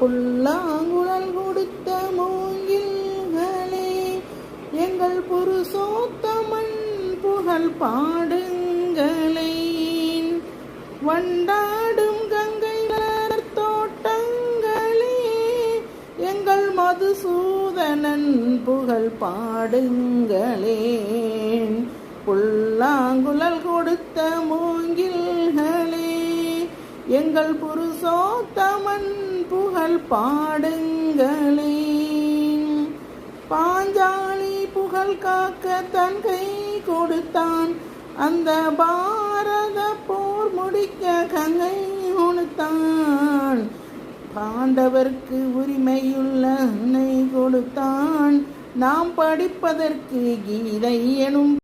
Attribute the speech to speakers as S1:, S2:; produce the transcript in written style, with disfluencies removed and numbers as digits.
S1: புல்லாங்குழல் கொடுத்த மூங்கில்களே, எங்கள் புருஷோத்தமன் புகழ் பாடுங்களே. வண்டாடும் கங்கை தோட்டங்களே, எங்கள் மதுசூதனன் புகழ் பாடுங்களே. புல்லாங்குழல் கொடுத்த மூங்கில்களே, எங்கள் புருஷோத்தமன் புகழ் பாடுங்களே. பாஞ்சாலி புகழ் காக்க தன் கை கொடுத்தான், அந்த பாரத போர் முடிக்க கங்கை உணுத்தான். பாண்டவர்க்கு உரிமையுள்ள அன்னை கொடுத்தான், நாம் படிப்பதற்கு கீதை எனும்